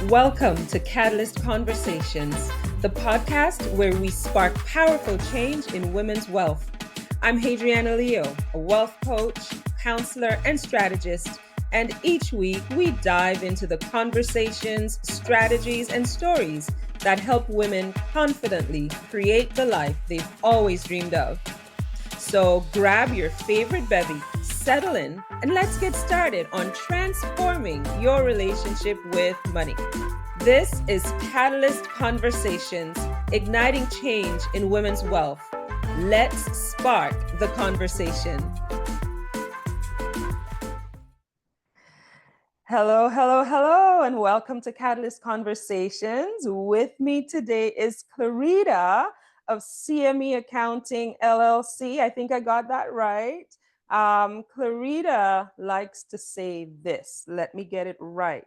Welcome to Catalyst Conversations, the podcast where we spark powerful change in women's wealth. I'm Hadriana Leo, a wealth coach, counselor, and strategist, and each week we dive into the conversations, strategies, and stories that help women confidently create the life they've always dreamed of. So grab your favorite bevy, settle in, and let's get started on transforming your relationship with money. This is Catalyst Conversations, igniting change in women's wealth. Let's spark the conversation. Hello, hello, hello, and welcome to Catalyst Conversations. With me today is Clarita of CME Accounting LLC. I think I got that right. Clarita likes to say this. Let me get it right.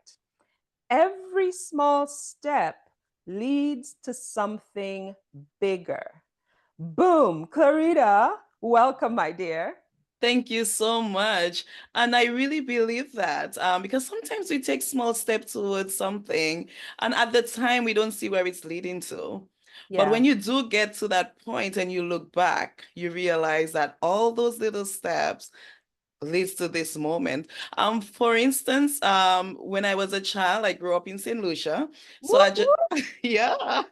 Every small step leads to something bigger. Boom. Clarita, welcome, my dear. Thank you so much. And I really believe that because sometimes we take small steps towards something, and at the time we don't see where it's leading to. But when you do get to that point and you look back, you realize that all those little steps leads to this moment. For instance, when I was a child, I grew up in St. Lucia. So I just, yeah.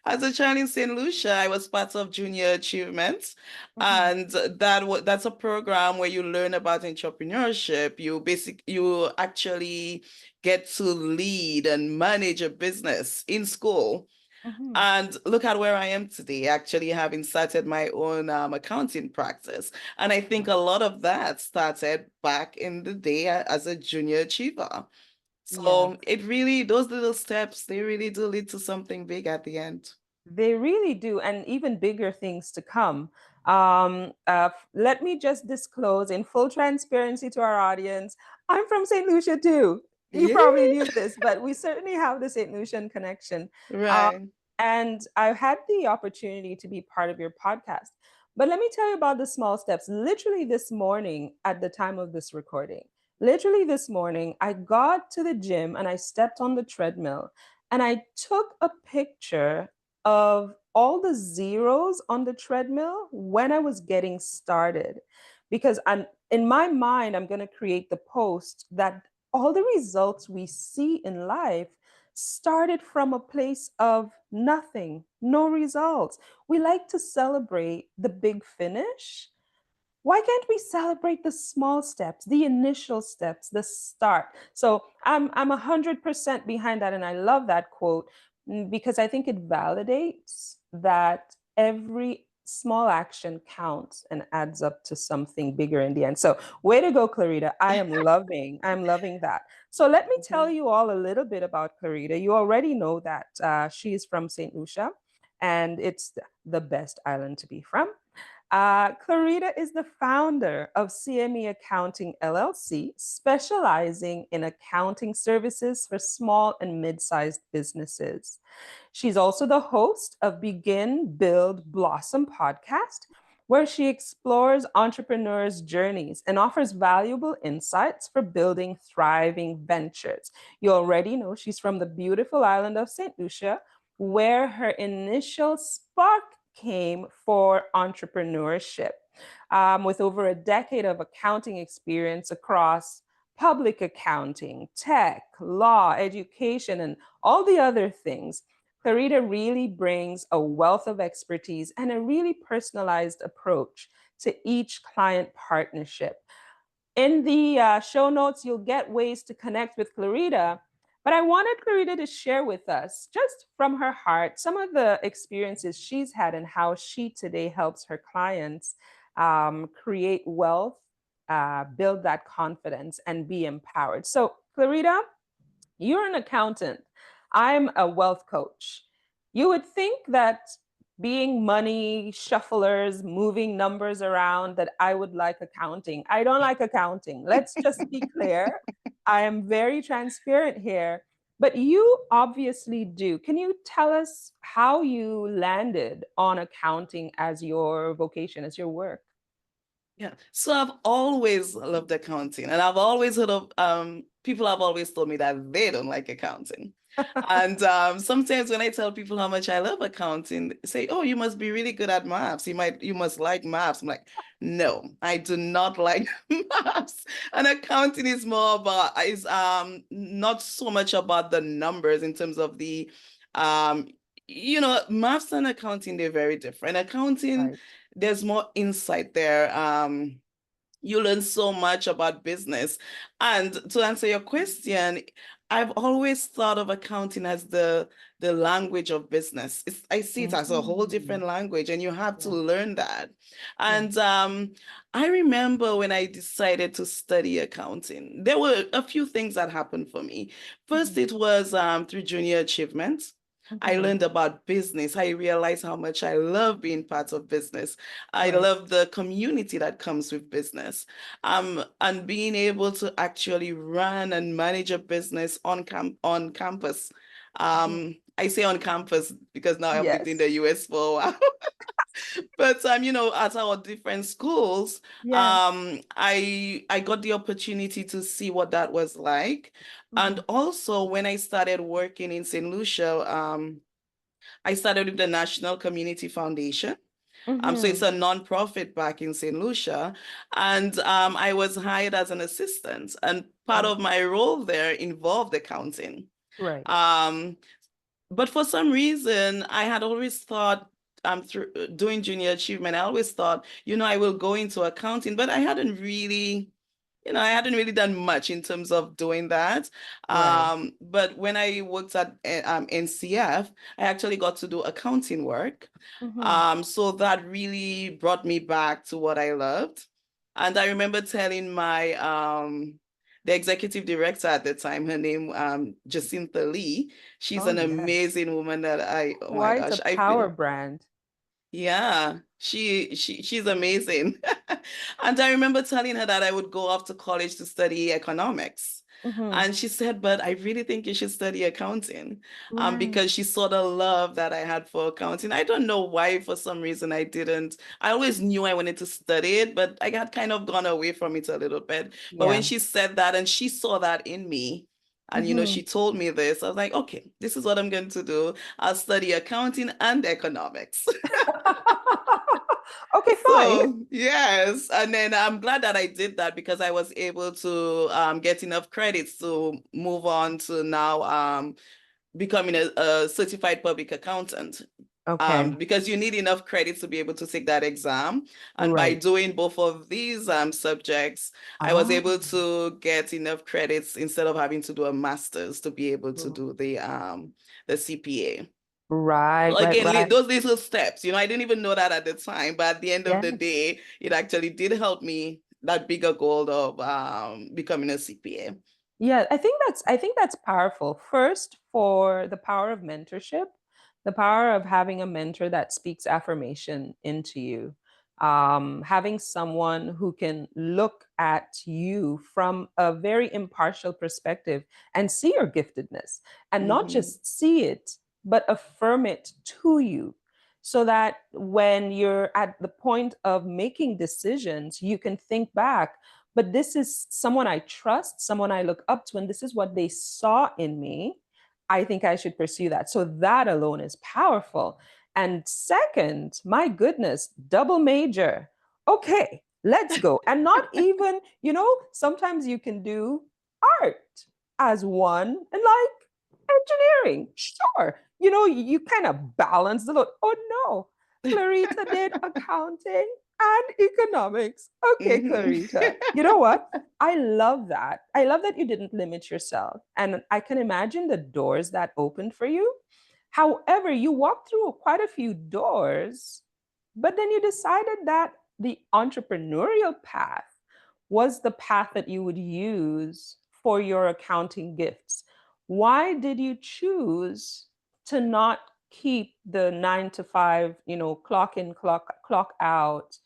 As a child in St. Lucia, I was part of Junior Achievement, and that's a program where you learn about entrepreneurship. You actually get to lead and manage a business in school. And look at where I am today, actually having started my own accounting practice. And I think a lot of that started back in the day as a junior achiever. So it really, those little steps, they really do lead to something big at the end. They really do, and even bigger things to come. Let me just disclose in full transparency to our audience, I'm from St. Lucia too. You probably knew this, but we certainly have the St. Lucian connection. Um, Right. and I've had the opportunity to be part of your podcast. But let me tell you about the small steps. Literally this morning, at the time of this recording, literally this morning, I got to the gym and I stepped on the treadmill and I took a picture of all the zeros on the treadmill when I was getting started. Because in my mind, I'm going to create the post that all the results we see in life started from a place of nothing, no results. We like to celebrate the big finish. Why can't we celebrate the small steps, the initial steps, the start? So I'm 100% behind that, and I love that quote because I think it validates that every small action counts and adds up to something bigger in the end. So way to go, Clarita. I'm loving that. So let me tell you all a little bit about Clarita. You already know that she is from St. Lucia, and it's the best island to be from. Clarita is the founder of CME Accounting LLC, specializing in accounting services for small and mid-sized businesses. She's also the host of Begin, Build, Blossom podcast, where she explores entrepreneurs' journeys and offers valuable insights for building thriving ventures. You already know she's from the beautiful island of St. Lucia, where her initial spark came for entrepreneurship. With over a decade of accounting experience across public accounting, tech, law, education, and all the other things, Clarita really brings a wealth of expertise and a really personalized approach to each client partnership. In the show notes, you'll get ways to connect with Clarita. But I wanted Clarita to share with us, just from her heart, some of the experiences she's had and how she today helps her clients create wealth, build that confidence, and be empowered. So, Clarita, you're an accountant. I'm a wealth coach. You would think that being money shufflers, moving numbers around, that I would like accounting. I don't like accounting. Let's just be clear. I am very transparent here, but you obviously do. Can you tell us how you landed on accounting as your vocation, as your work? Yeah. So I've always loved accounting, and I've always heard of people have always told me that they don't like accounting. And sometimes when I tell people how much I love accounting, they say, "Oh, you must be really good at maths. You must like maths." I'm like, "No, I do not like maths." And accounting is not so much about the numbers in terms of the um maths and accounting, they're very different. Accounting, Right. there's more insight there. You learn so much about business. And to answer your question, I've always thought of accounting as the language of business. I see it as a whole Mm. different language, and you have to Yeah. learn that. Yeah. And I remember when I decided to study accounting, there were a few things that happened for me. First, Mhm. it was through junior achievement. I Mhm. learned about business. I realized how much I love being part of business. I Right. love the community that comes with business. And being able to actually run and manage a business on campus. Mhm. I say on campus because now I've lived in Yes. the US for a while. But at our different schools, Yes. I got the opportunity to see what that was like. And Mhm. also when I started working in St. Lucia, I started with the National Community Foundation. So it's Mhm. a nonprofit back in St. Lucia. And I was hired as an assistant. And part Right. of my role there involved accounting. Right. Um, but for some reason, I had always thought through doing junior achievement, I always thought, I will go into accounting, but I hadn't really done much in terms of doing that. Right. But when I worked at NCF, I actually got to do accounting work. Mhm. So that really brought me back to what I loved. And I remember telling my the executive director at the time, her name Jacinta Lee. She's Oh, an yes. amazing woman oh my Quite a gosh, I power feel brand. yeah, she's amazing. And I remember telling her that I would go off to college to study economics. Mhm. And she said, but I really think you should study accounting. Right. Because she saw the love that I had for accounting. I don't know why, for some reason, I didn't. I always knew I wanted to study it, but I had kind of gone away from it a little bit. But when Yeah. she said that and she saw that in me, and Mhm. she told me this, I was like, okay, this is what I'm going to do. I'll study accounting and economics. Okay, fine. So yes, and then I'm glad that I did that because I was able to get enough credits to move on to now becoming a certified public accountant. Okay. Because you need enough credits to be able to take that exam. And by Right. doing both of these subjects, I was Ah. able to get enough credits instead of having to do a master's to be able to do the CPA. Right, So right, again, right. those little steps, I didn't even know that at the time, but at the end of the Yes. day, it actually did help me that bigger goal of becoming a CPA. Yeah, I think that's powerful. First, for the power of mentorship, the power of having a mentor that speaks affirmation into you. Having someone who can look at you from a very impartial perspective and see your giftedness and not Hmm. just see it, but affirm it to you. So that when you're at the point of making decisions, you can think back, but this is someone I trust, someone I look up to, and this is what they saw in me. I think I should pursue that. So that alone is powerful. And second, my goodness, double major. Okay, let's go. And not even, sometimes you can do art as one and like engineering. Sure. You kind of balance the load. Oh no, Clarita did accounting and economics. Okay, Hmm. Clarita. You know what? I love that. I love that you didn't limit yourself. And I can imagine the doors that opened for you. However, you walked through quite a few doors, but then you decided that the entrepreneurial path was the path that you would use for your accounting gifts. Why did you choose to not keep the 9 to 5, clock in, clock out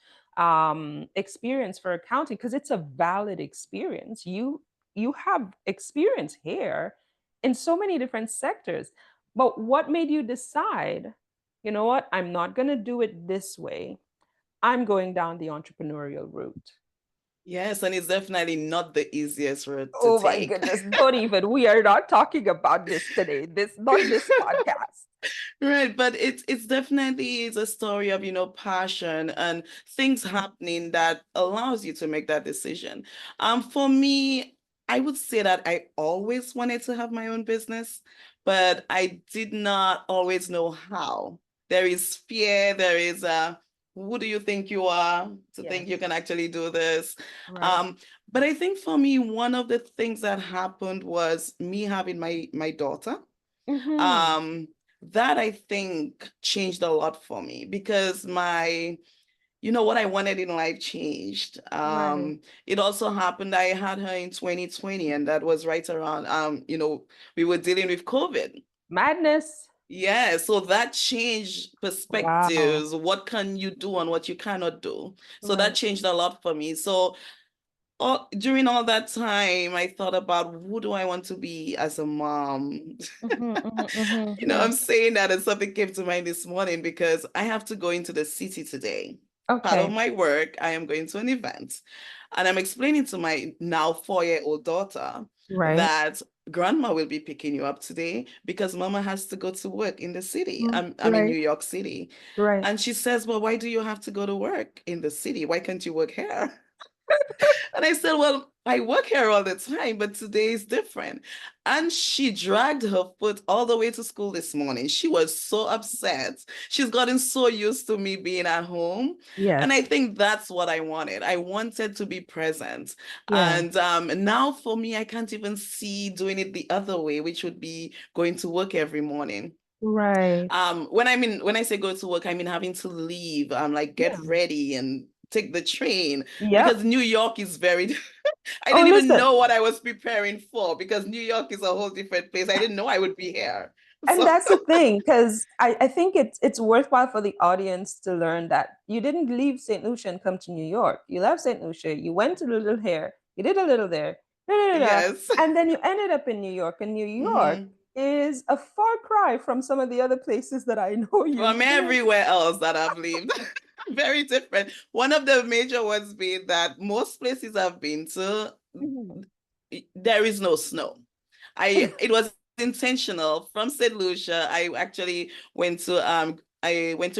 experience for accounting? Because it's a valid experience. You have experience here in so many different sectors. But what made you decide, you know what, I'm not going to do it this way. I'm going down the entrepreneurial route. Yes, and it's definitely not the easiest road to Oh my take. goodness, don't even. We are not talking about this today. This, not this podcast. Right, but it's definitely is a story of, passion and things happening that allows you to make that decision. For me, I would say that I always wanted to have my own business, but I did not always know how. There is fear, there is who do you think you are to think you Yes. can actually do this? Right. Um, but I think for me, one of the things that happened was me having my daughter. Mm-hmm. Um, that I think changed a lot for me because what I wanted in life changed. Right. It also happened I had her in 2020, and that was right around, we were dealing with COVID. Madness. Yeah, so that changed Wow. perspectives. What can you do and what you cannot do? So that Right. changed a lot for me. So during all that time, I thought about who do I want to be as a mom? Mm-hmm, mm-hmm, mm-hmm, I'm mm-hmm. saying that and something came to mind this morning because I have to go into the city today. Part of Okay. my work, I am going to an event. And I'm explaining to my now 4-year-old daughter Right. that grandma will be picking you up today because mama has to go to work in the city. I'm in Right. New York City. Right. And she says, well, why do you have to go to work in the city? Why can't you work here? And I said, well, I work here all the time, but today is different. And she dragged her foot all the way to school this morning. She was so upset. She's gotten so used to me being at home. And I Yes. think that's what I wanted. I wanted to be present. Yeah. And now for me, I can't even see doing it the other way, which would be going to work every morning. Right. When I say go to work, I mean having to leave, like get Yeah. ready and take the train because Yep. New York is very I Oh, didn't even listen. know what I was preparing for because New York is a whole different place. I didn't know I would be here. And So that's the thing, because I think it's worthwhile for the audience to learn that you didn't leave St. Lucia and come to New York. You left St. Lucia, you went to a little here, you did a little there, da, da, da, da, yes. and then you ended up in New York. And New York hmm is a far cry from some of the other places that I know From you've been. everywhere else that I've lived. Very different. One of the major ones being that most places I've been to, Mhm. there is no snow. It was intentional. From St. Lucia, I went to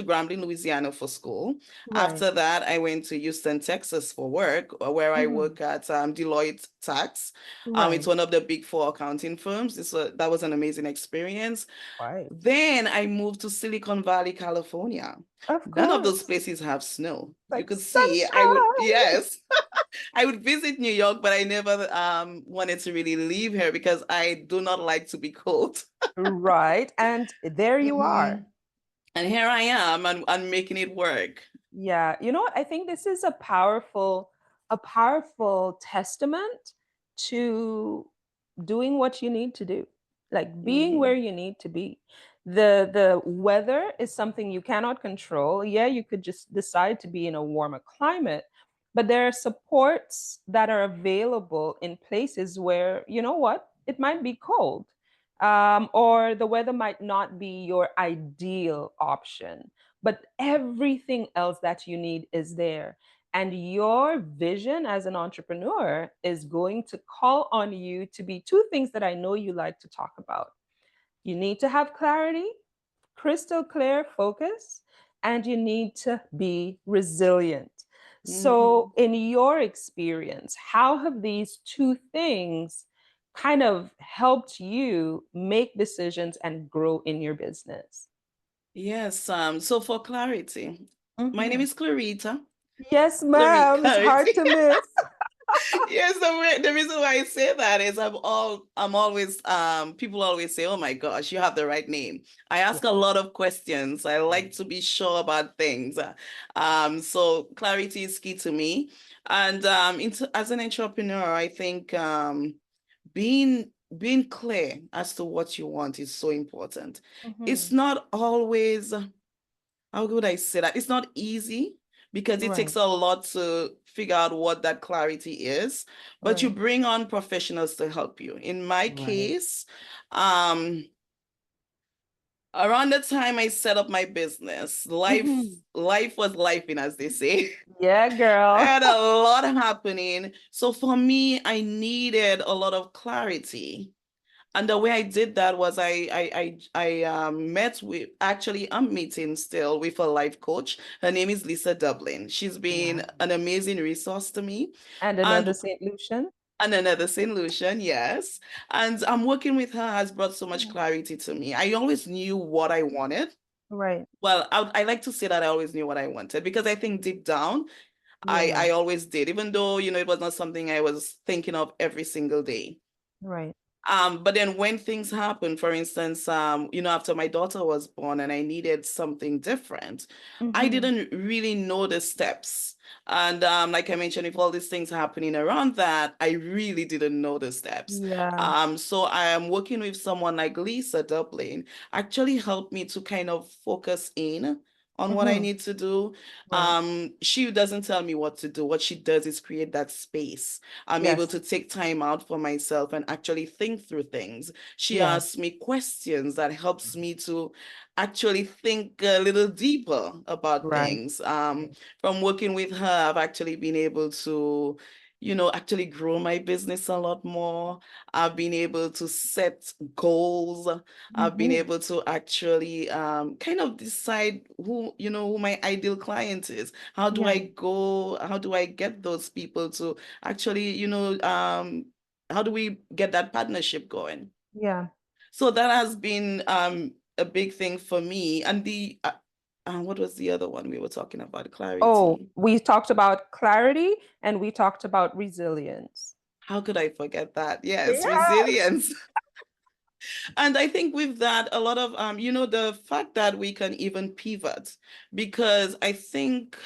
Grambling, Louisiana for school. Right. After that, I went to Houston, Texas for work, where I Mhm. work at Deloitte Tax. It's Right. one of the big four accounting firms. That was an amazing experience. Right. Then I moved to Silicon Valley, California. Of None of those course. places have snow. You Like could see, I would, sunshine. yes. I would visit New York, but I never wanted to really leave here because I do not like to be cold. Right. And there you are. Mhm. And here I am and making it work. Yeah, you know what? I think this is a powerful testament to doing what you need to do, like being where hmm you need to be. The weather is something you cannot control. Yeah, you could just decide to be in a warmer climate, but there are supports that are available in places where, you know what, it might be cold, or the weather might not be your ideal option, but everything else that you need is there. And your vision as an entrepreneur is going to call on you to be two things that I know you like to talk about. You need to have clarity, crystal clear focus, and you need to be resilient. So, hmm in your experience, how have these two things kind of helped you make decisions and grow in your business? Yes, so for clarity, my name Mhm. is Clarita. Yes, ma'am. It's hard Clarity. to miss. Yes, the reason why I say that is I'm always people always say, "Oh my gosh, you have the right name." I Yeah. ask a lot of questions. I like Right. to be sure about things. So clarity is key to me. And as an entrepreneur, I think being clear as to what you want is so important. It's Mhm. not always how would I say that? It's not easy because it takes Right. a lot to figure out what that clarity is, but you Right. bring on professionals to help you. In my Right. case, um, Around the time I set up my business, Mhm. life was lifing, as they say. Yeah, I girl. had a lot happening. So for me, I needed a lot of clarity. And the way I did that was I met with, actually I'm meeting still with a life coach. Her name is Lisa Dublin. She's been Wow. an amazing resource to me. And And another Saint Lucian. another solution, yes. And I'm working with her has brought so much Yeah. clarity to me. I always knew what I wanted. Right. Well, I like to say that I always knew what I wanted because I think deep down, Yeah. I always did, even though, it was not something I was thinking of every single day. Right. But then when things happen, for instance, after my daughter was born and I needed something different, I Hmm. didn't really know the steps. And like I mentioned, with all these things happening around that, I really didn't know the steps. Yeah. So I am working with someone like Lisa Dublin, actually helped me to kind of focus in on what I Hmm. need to do. Right. She doesn't tell me what to do. What she does is create that space. I'm able to Yes. take time out for myself and actually think through things. She Yes. asks me questions that helps me to actually think a little deeper about Right. things. From working with her, I've actually been able to, actually grow my business a lot more. I've been able to set goals. I've been Hmm. able to actually kind of decide who my ideal client is. How do I Yeah. go? How do I get those people to actually, how do we get that partnership going? Yeah. So that has been a big thing for me. And what was the other one we were talking about? Oh, Clarity. we talked about clarity and we talked about resilience. How could I forget that? Yes, Yes. resilience. And I think with that, a lot of the fact that we can even pivot, because I think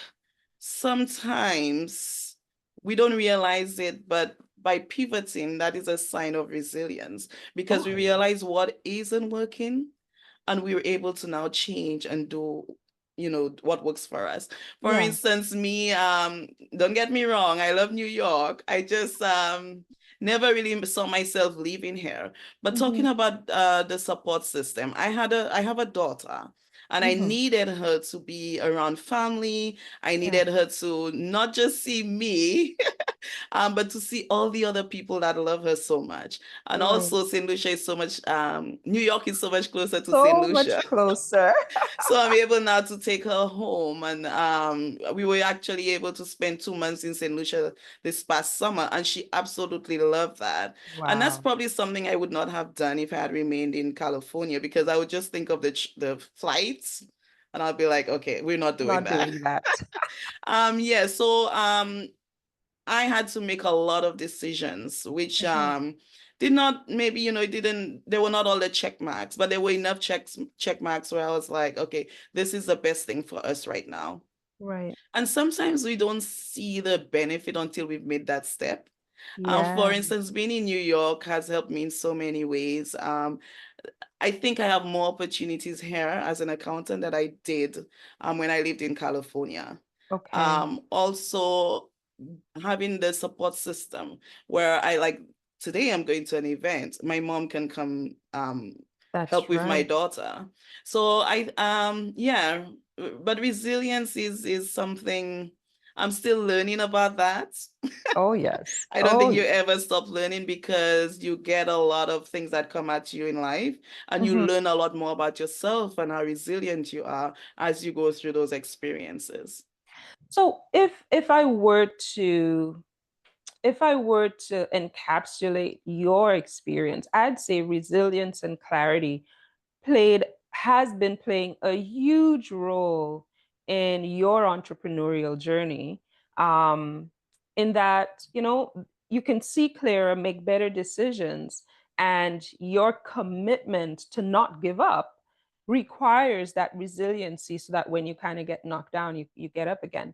sometimes we don't realize it, but by pivoting, that is a sign of resilience because Oh, we realize what isn't working and we were able to now change and do what works for us. For yeah. instance, me, don't get me wrong, I love New York. I just never really saw myself living here. But Hmm. talking about the support system, I have a daughter and I Hmm. needed her to be around family. I Yeah. needed her to not just see me but to see all the other people that love her so much. And Right. also, St. Lucia is so much, New York is so much closer to St. So much Lucia. closer. So I'm able now to take her home. And we were actually able to spend 2 months in St. Lucia this past summer. And she absolutely loved that. And that's Wow. probably something I would not have done if I had remained in California because I would just think of the flights. And I'll be like, okay, we're not doing Not that. doing that. Yeah, so I had to make a lot of decisions, which Mhm. did not maybe it didn't they were not all the check marks, but there were enough check marks where I was like, okay, this is the best thing for us right now. Right. And sometimes we don't see the benefit until we've made that step. For Yeah. instance, being in New York has helped me in so many ways. I think I have more opportunities here as an accountant that I did when I lived in California. Okay. Also having the support system where I like today I'm going to an event, my mom can come help That's with my right. daughter. So I yeah, but resilience is something I'm still learning about that. Oh, yes. I don't Oh, think you yes. ever stop learning because you get a lot of things that come at you in life and you Mhm. learn a lot more about yourself and how resilient you are as you go through those experiences. So if I were to encapsulate your experience, I'd say resilience and clarity has been playing a huge role in your entrepreneurial journey. Um, in that, you can see clearer, make better decisions, and your commitment to not give up requires that resiliency so that when you kind of get knocked down, you get up again.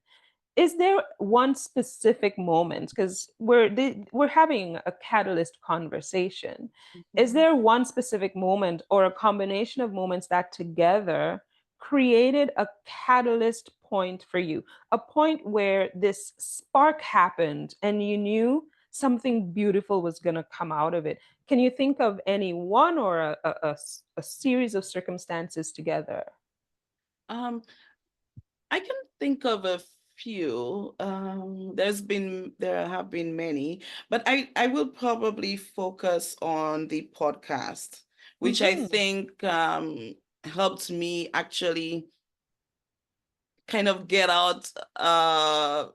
Is there one specific moment, because we're having a catalyst conversation, is Mhm. there one specific moment or a combination of moments that together created a catalyst point for you, a point where this spark happened and you knew something beautiful was going to come out of it? Can you think of any one or a series of circumstances together? Um, I can think of a few. There have been many, but I will probably focus on the podcast, which I Mm-hmm. think helped me actually kind of get out, how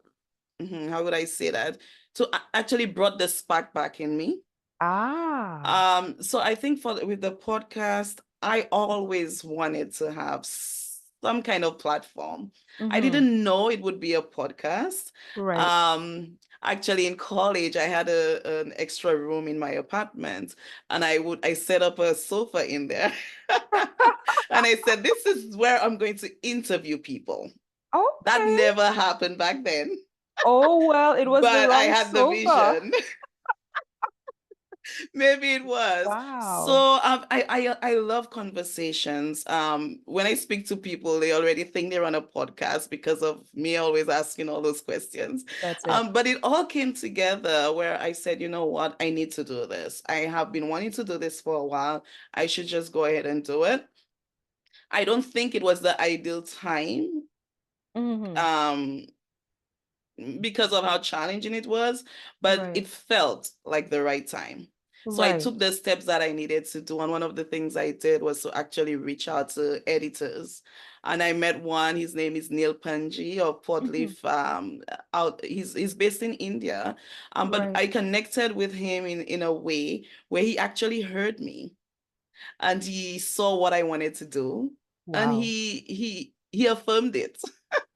would I say that? So actually brought the spark back in me. Ah. So I think with the podcast, I always wanted to have some kind of platform. I Mm-hmm. didn't know it would be a podcast. Right. Actually in college, I had an extra room in my apartment, and I set up a sofa in there. And I said, this is where I'm going to interview people. That Okay. never happened back then, Oh, well, it was the but I wrong had the sofa. vision. Maybe it was. So Wow. I love conversations. When I speak to people, they already think they're on a podcast because of me always asking all those questions. That's it. But it all came together where I said, you know what, I need to do this. I have been wanting to do this for a while. I should just go ahead and do it. I don't think it was the ideal time. Mm-hmm. Um, because of how challenging it was, but Right. it felt like the right time. So I Right. took the steps that I needed to do. And one of the things I did was to actually reach out to editors. And I met one, his name is Neil Panji of Mm-hmm. Podleaf. He's based in India. But Right. I connected with him in a way where he actually heard me and he saw what I wanted to do. And Wow. he affirmed it.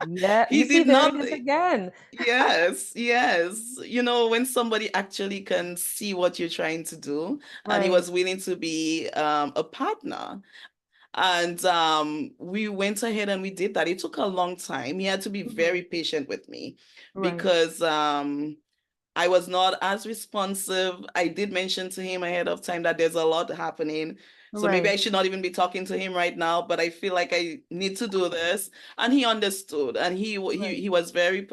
Yeah. He You see, did there it not. is again. Yes, yes. You know, when somebody actually can see what you're trying to do, and he Right. was willing to be a partner. And we went ahead and we did that. It took a long time. He had to be Mm-hmm. very patient with me Right. because I was not as responsive. I did mention to him ahead of time that there's a lot happening. So maybe I Right. should not even be talking to him right now, but I feel like I need to do this. And he understood. And Right. he was very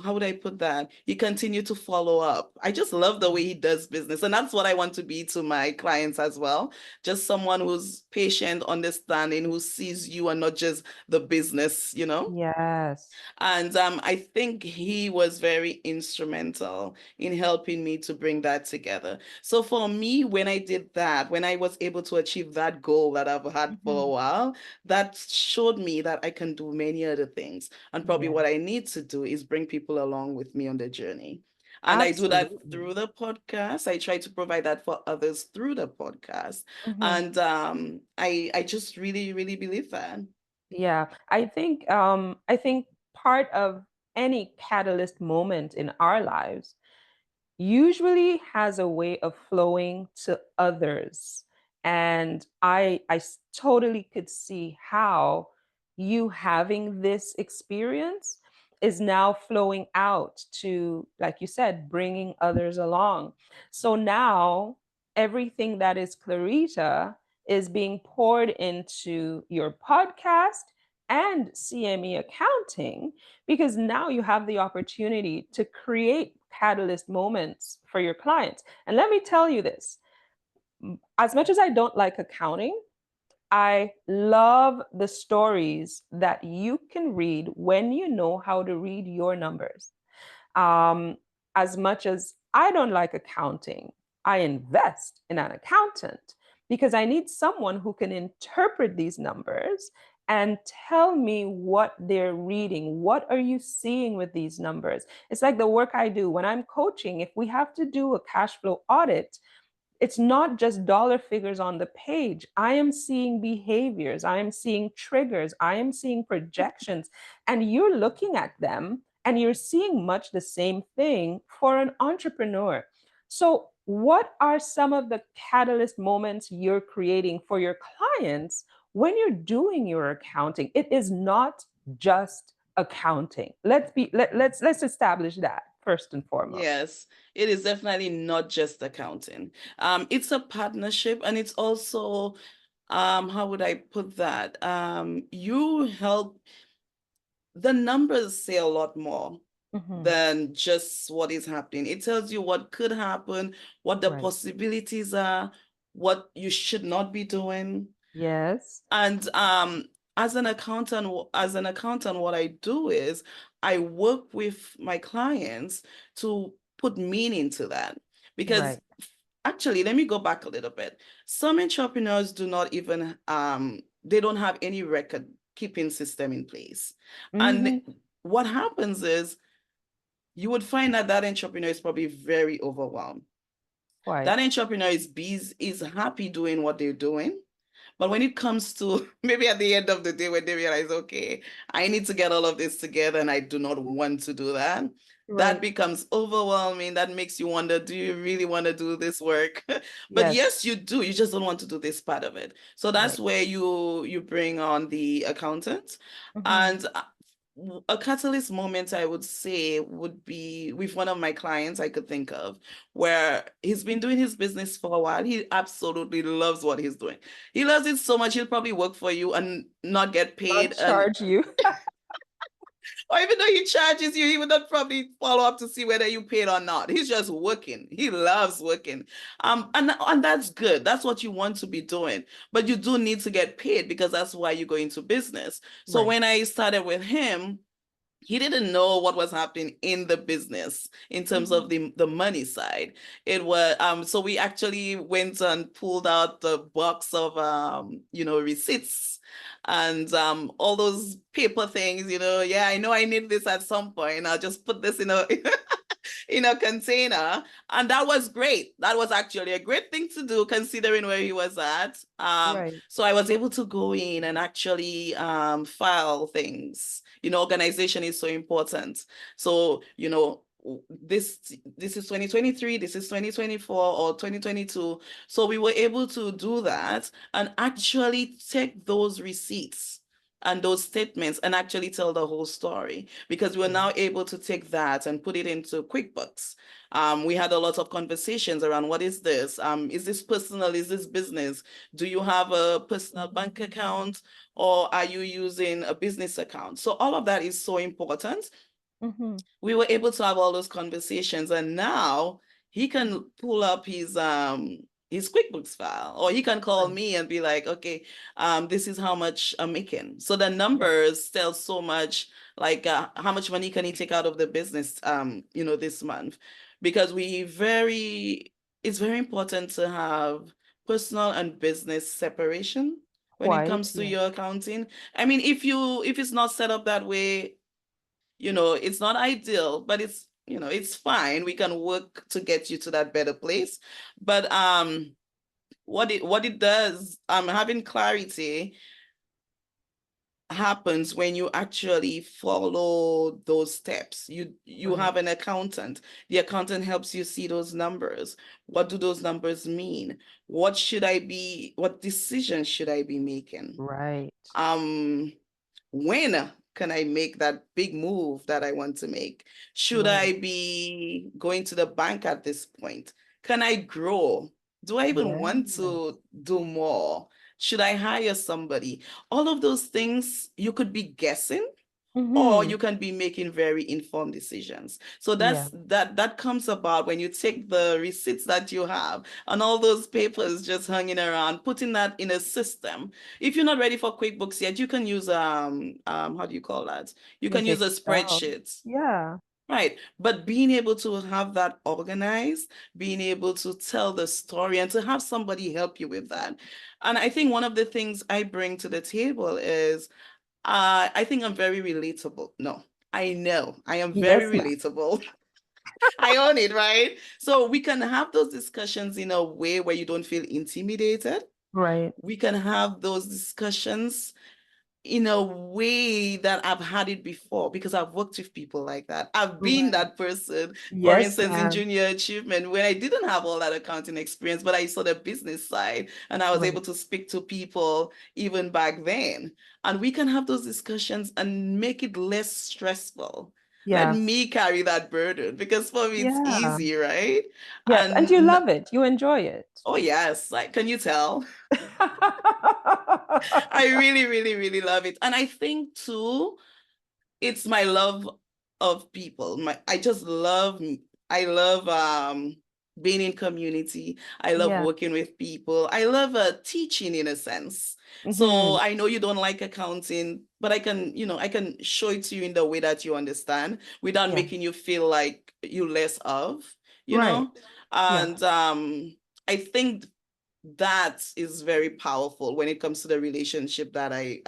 how would I put that? He continued to follow up. I just love the way he does business. And that's what I want to be to my clients as well. Just someone who's patient, understanding, who sees you and not just the business. Yes. And I think he was very instrumental in helping me to bring that together. So for me, when I did that, when I was able to achieve that goal that I've had for a Mm-hmm. while, that showed me that I can do many other things. And probably Yeah. what I need to do is bring people along with me on the journey. And I do that Absolutely. through the podcast. I try to provide that for others through the podcast. Mm-hmm. And I just really, really believe that. Yeah. I think part of any catalyst moment in our lives usually has a way of flowing to others. And I totally could see how you having this experience is now flowing out to, like you said, bringing others along. So now everything that is Clarita is being poured into your podcast and CME accounting, because now you have the opportunity to create catalyst moments for your clients. And let me tell you this, as much as I don't like accounting, I love the stories that you can read when you know how to read your numbers. Um, as much as I don't like accounting, I invest in an accountant because I need someone who can interpret these numbers and tell me what they're reading. What are you seeing with these numbers? It's like the work I do when I'm coaching. If we have to do a cash flow audit, it's not just dollar figures on the page. I am seeing behaviors, I am seeing triggers, I am seeing projections, and you're looking at them and you're seeing much the same thing for an entrepreneur. So, what are some of the catalyst moments you're creating for your clients when you're doing your accounting? It is not just accounting. Let's establish that first and foremost. Yes, it is definitely not just accounting. It's a partnership and it's also, how would I put that? You help, the numbers say a lot more. Mm-hmm. than just what is happening. It tells you what could happen, what the Right. possibilities are, what you should not be doing. Yes. And as an accountant, what I do is I work with my clients to put meaning to that. Because Right. actually, let me go back a little bit. Some entrepreneurs do not even they don't have any record keeping system in place. And Mm-hmm. what happens is you would find that that entrepreneur is probably very overwhelmed. That Quite. entrepreneur is busy, is happy doing what they're doing. But when it comes to maybe at the end of the day, when they realize, okay, I need to get all of this together and I do not want to do that, that Right. becomes overwhelming. That makes you wonder, do you really want to do this work? But Yes. yes, you do. You just don't want to do this part of it. So that's Right. where you bring on the accountant. Mm-hmm. And a catalyst moment I would say would be with one of my clients I could think of, where he's been doing his business for a while. He absolutely loves what he's doing. He loves it so much he'll probably work for you and not get paid. Not charge you. Or even though he charges you, he would not probably follow up to see whether you paid or not. He's just working. He loves working. And that's good. That's what you want to be doing. But you do need to get paid because that's why you go into business. So Right. when I started with him, he didn't know what was happening in the business in terms Mm-hmm. of the money side. It was so we actually went and pulled out the box of receipts and all those paper things, yeah, I know I need this at some point. I'll just put this in a in a container. And that was great. That was actually a great thing to do considering where he was at. Right. So I was able to go in and actually file things. Organization is so important. So, this is 2023, this is 2024 or 2022. So we were able to do that and actually take those receipts and those statements and actually tell the whole story because we were Yeah. now able to take that and put it into QuickBooks. We had a lot of conversations around what is this? Is this personal? Is this business? Do you have a personal bank account or are you using a business account? So all of that is so important. Mm-hmm. We were able to have all those conversations and now he can pull up his QuickBooks file or he can call Right. me and be like, okay, this is how much I'm making. So the Yeah. numbers tell so much like how much money can he take out of the business this month because it's very important to have personal and business separation when it Quite. comes to Yeah. your accounting. I mean, if it's not set up that way, it's not ideal, but it's fine. We can work to get you to that better place. But what it does, having clarity happens when you actually follow those steps. You Right. have an accountant. The accountant helps you see those numbers. What do those numbers mean? What decisions should I be making? Right. Um, when can I make that big move that I want to make? Should Right. I be going to the bank at this point? Can I grow? Do I even want Yes. to do more? Should I hire somebody? All of those things you could be guessing or Mm-hmm. you can be making very informed decisions. So Yeah. that comes about when you take the receipts that you have and all those papers just hanging around, putting that in a system. If you're not ready for QuickBooks yet, you can use how do you call that? You can Use use a Excel. spreadsheet. Yeah. Right. But being able to have that organized, being able to tell the story and to have somebody help you with that. And I think one of the things I bring to the table is I think I'm very relatable. No, I know I am very Yes, ma'am. relatable. I own it, right? So we can have those discussions in a way where you don't feel intimidated. Right. We can have those discussions in a way that I've had it before because I've worked with people like that. I've been Right. that person, for Yes, instance, in ma'am. junior achievement when I didn't have all that accounting experience, but I saw the business side and I was able Right. to speak to people even back then. And we can have those discussions and make it less stressful. Let Yeah. me carry that burden because for me it's Yeah. easy, right? Yes. And you And love it. You enjoy it. oh yes, like can you tell? I really, really, really love it. And I think too, it's my love. of people. I love being in community. I love Yeah. working with people. I love teaching in a sense. So Hmm. I know you don't like accounting, but I can show it to you in the way that you understand without Yeah. making you feel like you less of, you Right. know? Yeah. And I think that is very powerful when it comes to the relationship that I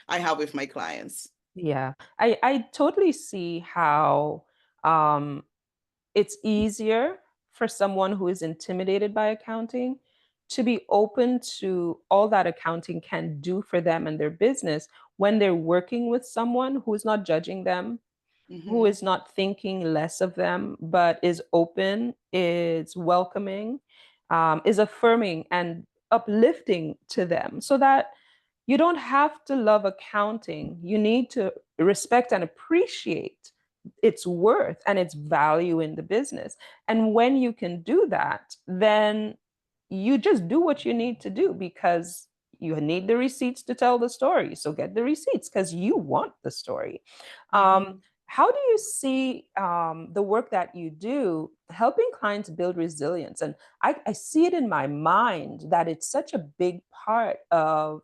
have with my clients. Yeah. I totally see how um it's easier for someone who is intimidated by accounting to be open to all that accounting can do for them and their business when they're working with someone who is not judging them, who Hmm. is not thinking less of them, but is open, is welcoming, is affirming and uplifting to them so that you don't have to love accounting. You need to respect and appreciate its worth and its value in the business. And when you can do that, then you just do what you need to do because you need the receipts to tell the story. So get the receipts because you want the story. Um, Hmm. how do you see the work that you do helping clients build resilience? And I see it in my mind that it's such a big part of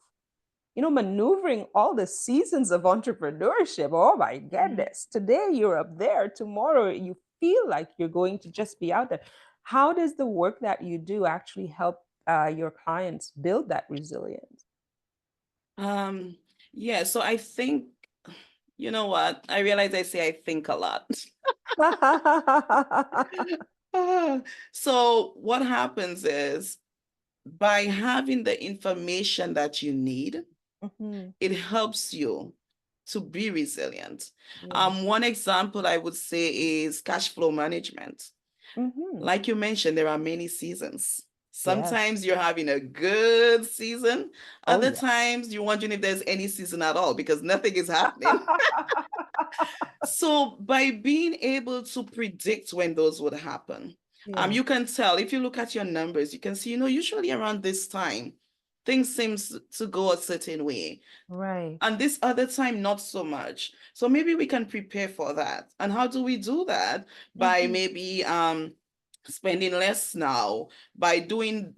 maneuvering all the seasons of entrepreneurship. Oh my Hmm. goodness. Today you're up there. Tomorrow you feel like you're going to just be out there. How does the work that you do actually help your clients build that resilience? Um, yeah, so I think, you know what? I realize I say I think a lot. Ah, so what happens is by having the information that you need, Mhm. it helps you to be resilient. Yeah. One example I would say is cash flow management. Hmm. Like you mentioned, there are many seasons. Yes. Sometimes you're having a good season. Oh, Other yes. times you're wondering if there's any season at all because nothing is happening. So by being able to predict when those would happen, Yeah. you can tell if you look at your numbers, you can see, usually around this time, things seems to go a certain way. Right. And this other time, not so much. So maybe we can prepare for that. And how do we do that? By Hmm. maybe spending less now, by doing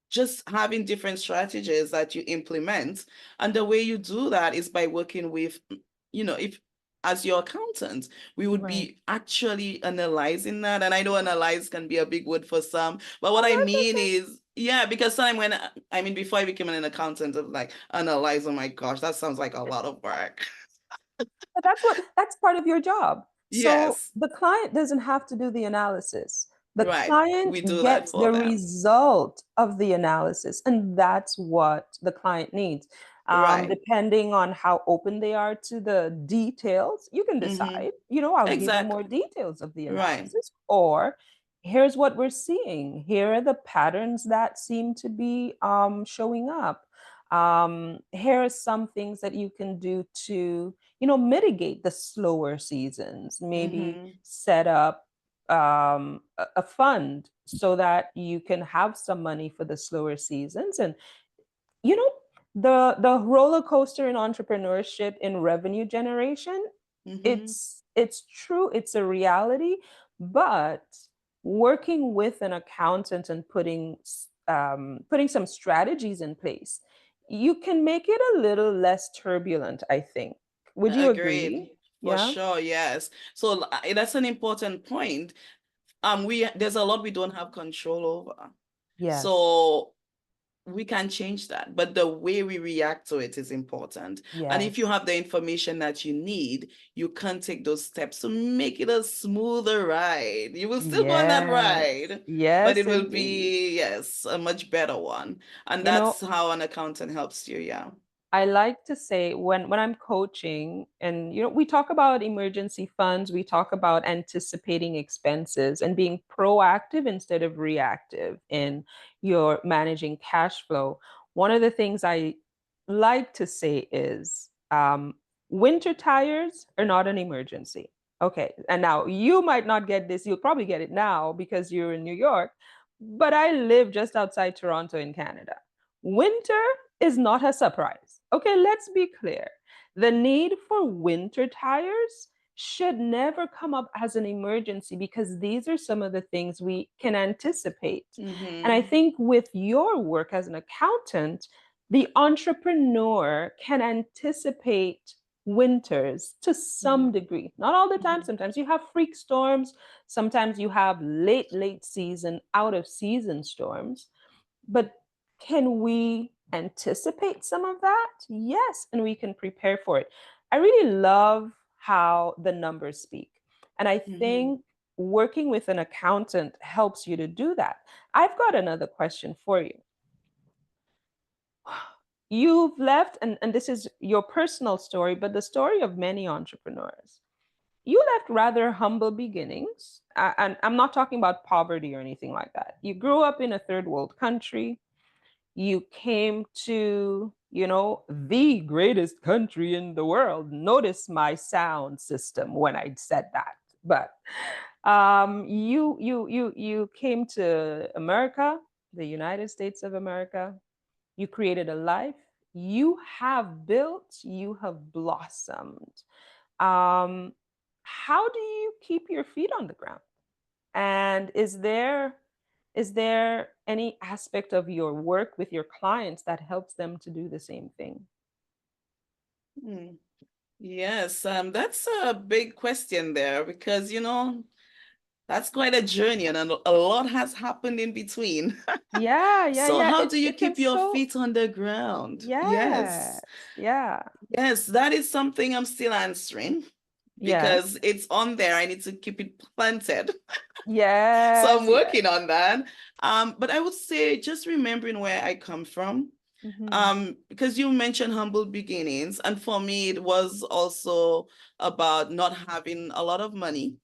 just having different strategies that you implement. And the way you do that is by working with, if as your accountant, we would Right. be actually analyzing that. And I know analyze can be a big word for some, but what Oh, I that's mean okay. is, yeah, because time when I mean before I became an accountant, of like analyze, oh my gosh, that sounds like a lot of work. But that's part of your job. So Yes, the client doesn't have to do the analysis. The right. client We do that gets for the them. result of the analysis, and that's what the client needs. Right. Depending on how open they are to the details, you can Mm-hmm. decide, I'll give you more Exactly. details of the Right. analysis, or here's what we're seeing. Here are the patterns that seem to be showing up. Here are some things that you can do to mitigate the slower seasons, maybe Mm-hmm. set up a fund so that you can have some money for the slower seasons. And you know the roller coaster in entrepreneurship in revenue generation, Mm-hmm. it's true, it's a reality, but working with an accountant and putting some strategies in place, you can make it a little less turbulent, I think. Would you Agreed. agree? For Yeah. sure, yes. So that's an important point. We there's a lot we don't have control over. Yes. So we can change that, but the way we react to it is important. And if you Yes. have the information that you need, you can take those steps to make it a smoother ride. You will still go on that Yes. ride, but Yes, it will indeed. be, yes, a much better one. And You that's know, how an accountant helps you. Yeah. I like to say when I'm coaching, and we talk about emergency funds, we talk about anticipating expenses and being proactive instead of reactive in your managing cash flow. One of the things I like to say is winter tires are not an emergency. Okay, and now you might not get this, you'll probably get it now because you're in New York, but I live just outside Toronto in Canada. Winter is not a surprise. Okay, let's be clear. The need for winter tires should never come up as an emergency, because these are some of the things we can anticipate. And I Mm-hmm. think with your work as an accountant, the entrepreneur can anticipate winters to some Mm-hmm. degree. Not all the time. Mm-hmm. Sometimes you have freak storms, sometimes you have late season, out of season storms. But can we anticipate some of that? Yes, and we can prepare for it. I really love how the numbers speak. And I Mm-hmm. think working with an accountant helps you to do that. I've got another question for you. You've left, and this is your personal story, but the story of many entrepreneurs. You left rather humble beginnings. And I'm not talking about poverty or anything like that. You grew up in a third world country. You came to, the greatest country in the world. Notice my sound system when I said that. But you came to America, the United States of America. You created a life. You have built. You have blossomed. Um, how do you keep your feet on the ground? And is there any aspect of your work with your clients that helps them to do the same thing? Mm. Yes, that's a big question there because, that's quite a journey and a lot has happened in between. Yeah, yeah, So yeah. how do It's you it's a keep your so feet on the ground? yes. Yes. Yeah. Yes, that is something I'm still answering because Yes. it's on there. I need to keep it planted. So I'm Yes, yes. working on that. But I would say just remembering where I come from. Hmm. Because you mentioned humble beginnings, and for me, it was also about not having a lot of money.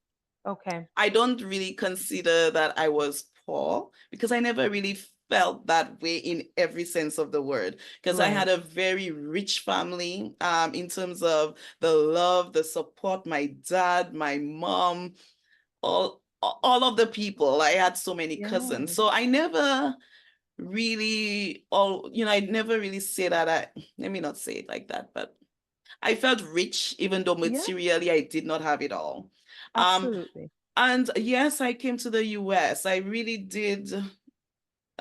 Okay. I don't really consider that I was poor because I never really felt that way in every sense of the word. Because I had Right. a very rich family, in terms of the love, the support, my dad, my mom, all of the people. I had so many cousins. Yes. So I never really, I never really say that let me not say it like that, but I felt rich, even though Yeah, materially I did not have it all. Um, absolutely. and yes, I came to the US. I really did.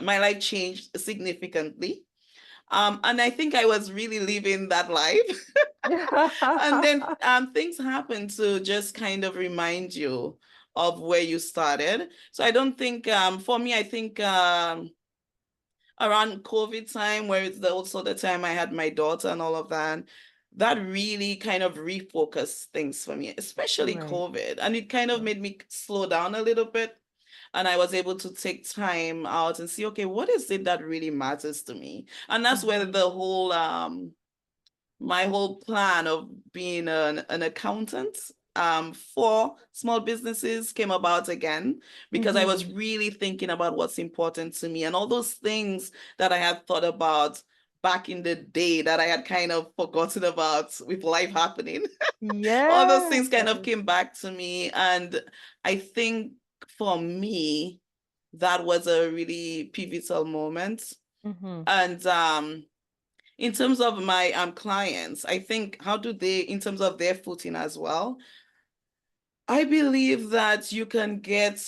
My life changed significantly. And I think I was really living that life. And then things happen to just kind of remind you of where you started. So I don't think for me, I think around COVID time, where it's also the time I had my daughter and all of that, that really kind of refocused things for me, especially Right. COVID. And it kind of Right. made me slow down a little bit. And I was able to take time out and see, okay, what is it that really matters to me? And that's where Hmm. the whole my whole plan of being an accountant for small businesses came about again because I was Hmm. really thinking about what's important to me and all those things that I had thought about back in the day that I had kind of forgotten about with life happening. All those Yes. things kind of came back to me. And I think for me, that was a really pivotal moment. Hmm. And in terms of my clients, I think how do they, in terms of their footing as well, I believe that you can get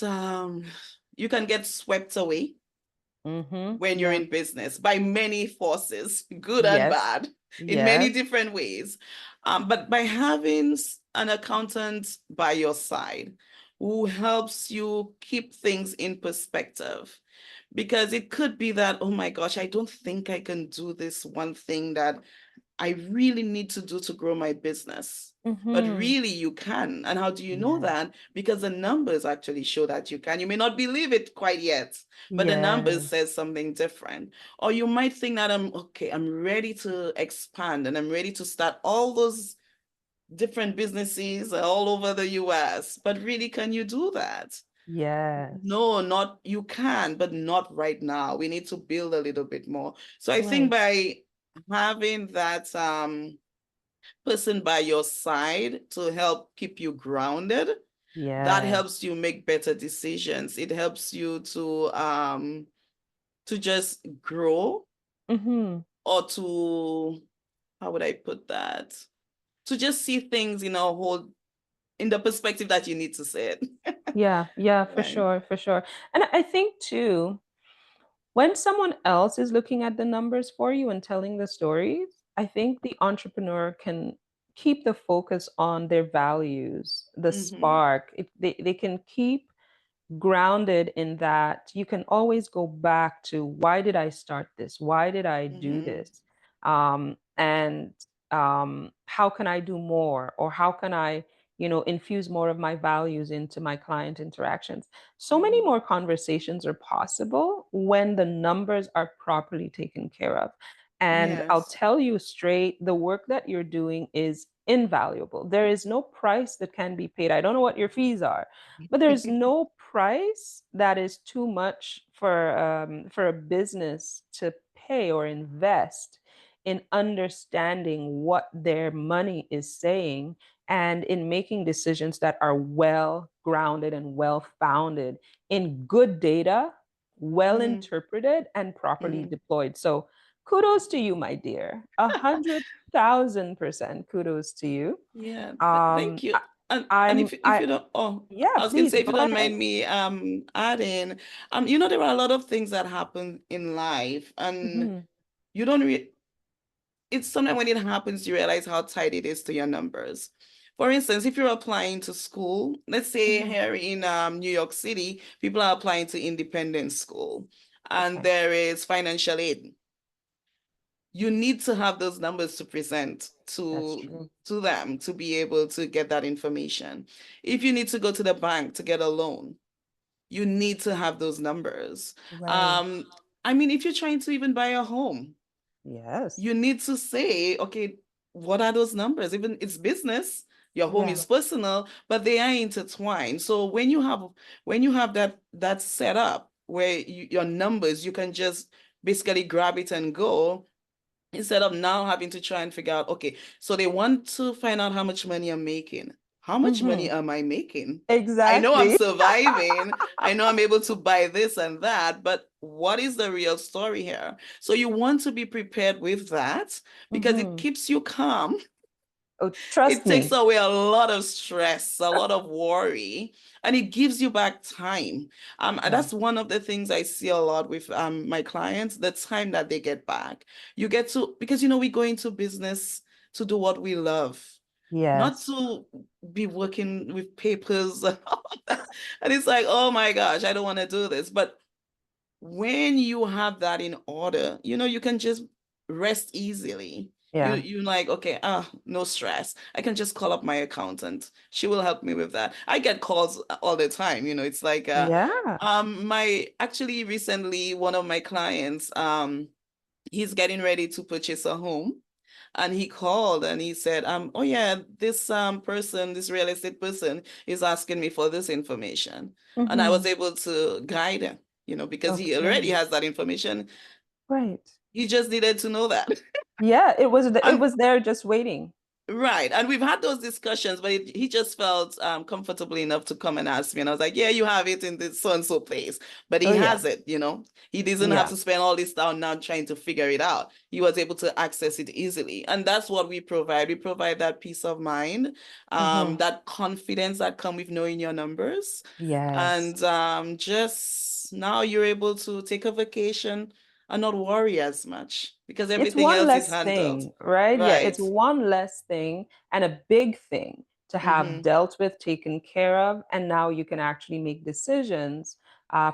swept away Hmm. when you're Yeah. in business by many forces, good and Yes. bad, in many Yes. different ways. But by having an accountant by your side who helps you keep things in perspective, because it could be that, oh my gosh, I don't think I can do this one thing that I really need to do to grow my business. But Hmm. really, you can. And how do you know Yes. that? Because the numbers actually show that you can. You may not believe it quite yet, but the numbers Yes. says something different. Or you might think that I'm okay, I'm ready to expand and I'm ready to start all those different businesses all over the US. But really, can you do that? Yes. No, not you can, but not right now. We need to build a little bit more. So I think Right. by having that person by your side to help keep you grounded, that Yes. helps you make better decisions. It helps you to just grow Hmm. or to, how would I put that? To just see things in a whole in the perspective that you need to say it. Yeah, yeah, for Right. sure, for sure. And I think too, when someone else is looking at the numbers for you and telling the stories, I think the entrepreneur can keep the focus on their values, the Mm-hmm. spark. They can keep grounded in that you can always go back to why did I start this? Why did I do Mm-hmm. this? And how can I do more? Or how can I, infuse more of my values into my client interactions? So many Mm-hmm. more conversations are possible when the numbers are properly taken care of. And I'll Yes. tell you straight, the work that you're doing is invaluable. There is no price that can be paid. I don't know what your fees are, but there's no price that is too much for a business to pay or invest in understanding what their money is saying and in making decisions that are well grounded and well founded in good data, well Mm-hmm. interpreted, and properly Mm-hmm. deployed. So kudos to you, my dear. 100,000% kudos to you. Yeah, Um, thank you. I, And I'm if I you don't, oh, Yeah, I was gonna please say if you go don't ahead. mind me adding, there are a lot of things that happen in life, and Mhm, you don't re it's sometimes when it happens, you realize how tight it is to your numbers. For instance, if you're applying to school, let's say mhm. here in New York City, people are applying to independent school, and Okay, there is financial aid. You need to have those numbers to present that's to true. them to be able to get that information. If you need to go to the bank to get a loan, you need to have those numbers. Right. Um, I mean, if you're trying to even buy a home, Yes. you need to say, okay, what are those numbers? Even it's business, your home Yeah. is personal, but they are intertwined. So when you have that set up where your numbers, you can just basically grab it and go instead of now having to try and figure out, okay, so they want to find out how much money I'm making. How much money Mhm. am I making? I know I'm Exactly. surviving. I know I'm able to buy this and that, but what is the real story here? So you want to be prepared with that because it Mhm. keeps you calm. Oh, trust It takes me. away a lot of stress, a lot of worry, and it gives you back time. And Yeah. that's one of the things I see a lot with my clients, the time that they get back. You get to, because we go into business to do what we love, not Yes. to be working with papers and all that. And it's like, oh my gosh, I don't want to do this. But when you have that in order, you can just rest easily. You Yeah. you like, okay, no stress. I can just call up my accountant. She will help me with that. I get calls all the time. It's like Yeah. my actually recently one of my clients, he's getting ready to purchase a home. And he called and he said, oh yeah, this real estate person is asking me for this information. And I was Mhm. able to guide him, because he already Okay. has that information. Right. He just needed to know that. Yeah, it And was there just waiting. right. And we've had those discussions, but he just felt comfortable enough to come and ask me. And I was like, yeah, you have it in this so and so place. But Oh he yeah. has it. He doesn't have Yeah. to spend all this time now trying to figure it out. He was able to access it easily. And that's what we provide. We provide that peace of mind, Mhm. that confidence that come with knowing your numbers. Yes. And just now you're able to take a vacation and not worry as much because It's everything one else is less handled. thing, right? Yeah, it's Right. one less thing and a big thing to have Mm-hmm. dealt with, taken care of, and now you can actually make decisions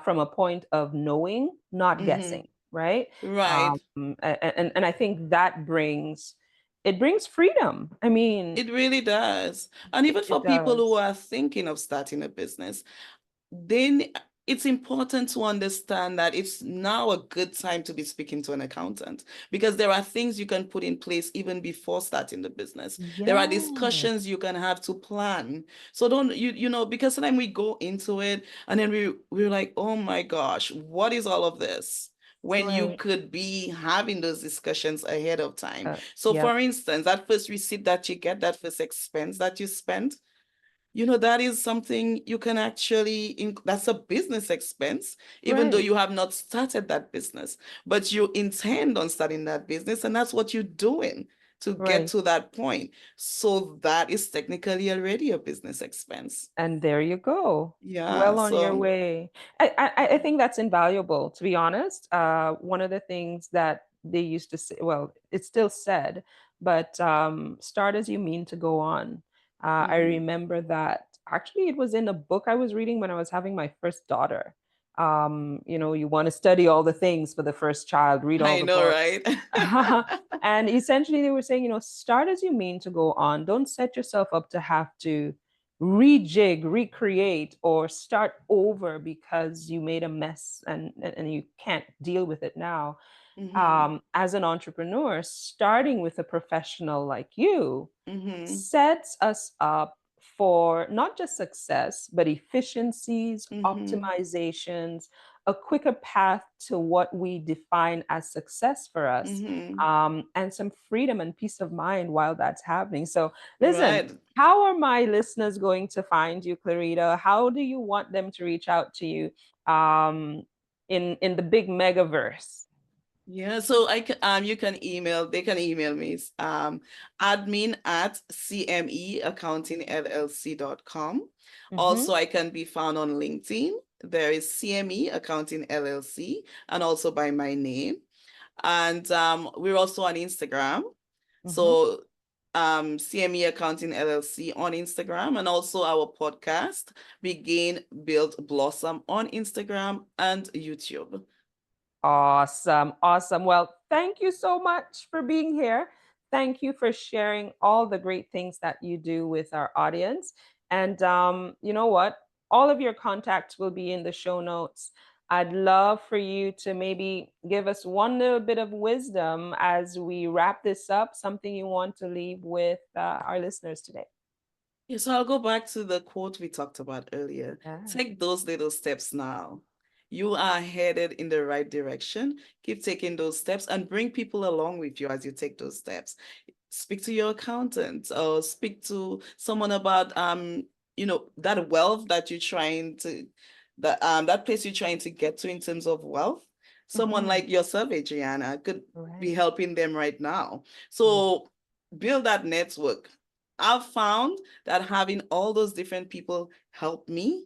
from a point of knowing, not Mm-hmm. guessing, right? Right. And I think that brings freedom. I mean, It really does. And even it for people who does. are thinking of starting a business, then it's important to understand that it's now a good time to be speaking to an accountant because there are things you can put in place even before starting the business. There are discussions Yes, you can have to plan. So don't because sometimes we go into it and then we're like, oh my gosh, what is all of this? When you right. could be having those discussions ahead of time. So Yep, for instance, that first receipt that you get, that first expense that you spent, that is something you can actually, that's a business expense, even though right. you have not started that business, but you intend on starting that business, and that's what you're doing to get Right. to that point. So that is technically already a business expense. And there you go. Yeah, Well on your so way. I think that's invaluable, to be honest. One of the things that they used to say, well, it's still said, but start as you mean to go on. I mhm. remember that actually it was in a book I was reading when I was having my first daughter. You want to study all the things for the first child, read all I the know, books. right? And essentially they were saying, start as you mean to go on. Don't set yourself up to have to rejig, recreate, or start over because you made a mess and you can't deal with it now. Hmm. As an entrepreneur, starting with a professional like you Hmm. sets us up for not just success, but efficiencies, Hmm. optimizations, a quicker path to what we define as success for us, Hmm. and some freedom and peace of mind while that's happening. So, listen, Right. how are my listeners going to find you, Clarita? How do you want them to reach out to you in the big megaverse? Yeah, so I can you can email, they can email me admin at cmeaccountingllc.com. Mm-hmm. Also, I can be found on LinkedIn. There is CME Accounting LLC and also by my name. And we're also on Instagram. Mm-hmm. So CME Accounting LLC on Instagram and also our podcast, Begin, Build, Blossom on Instagram and YouTube. Awesome. Awesome. Well, thank you so much for being here. Thank you for sharing all the great things that you do with our audience. And you know what? All of your contacts will be in the show notes. I'd love for you to maybe give us one little bit of wisdom as we wrap this up, something you want to leave with our listeners today. Yeah, so I'll go back to the quote we talked about earlier. Yeah. Take those little steps now. You are headed in the right direction. Keep taking those steps and bring people along with you as you take those steps. Speak to your accountant or speak to someone about that wealth that you're trying to that place you're trying to get to in terms of wealth. Someone Mhm. like yourself, Adriana, could be Right. helping them right now. Yeah. So build that network. I've found that having all those different people help me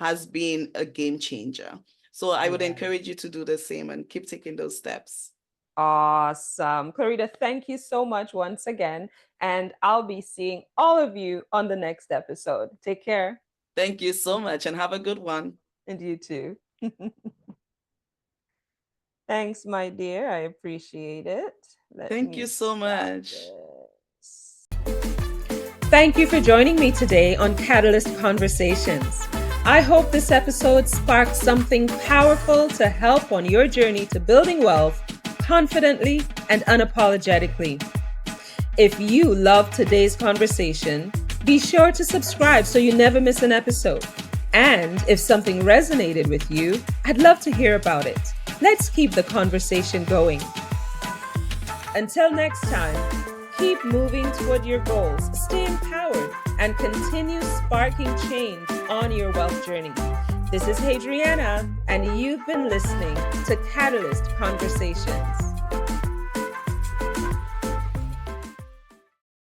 has been a game changer. So I would Right. encourage you to do the same and keep taking those steps. Awesome. Clarita, thank you so much once again. And I'll be seeing all of you on the next episode. Take care. Thank you so much and have a good one. And you too. Thanks, my dear. I appreciate it. Let Thank me you so stop much. this. Thank you for joining me today on Catalyst Conversations. I hope this episode sparked something powerful to help on your journey to building wealth confidently and unapologetically. If you loved today's conversation, be sure to subscribe so you never miss an episode. And if something resonated with you, I'd love to hear about it. Let's keep the conversation going. Until next time, keep moving toward your goals, stay empowered, and continue sparking change on your wealth journey. This is Adriana, and you've been listening to Catalyst Conversations.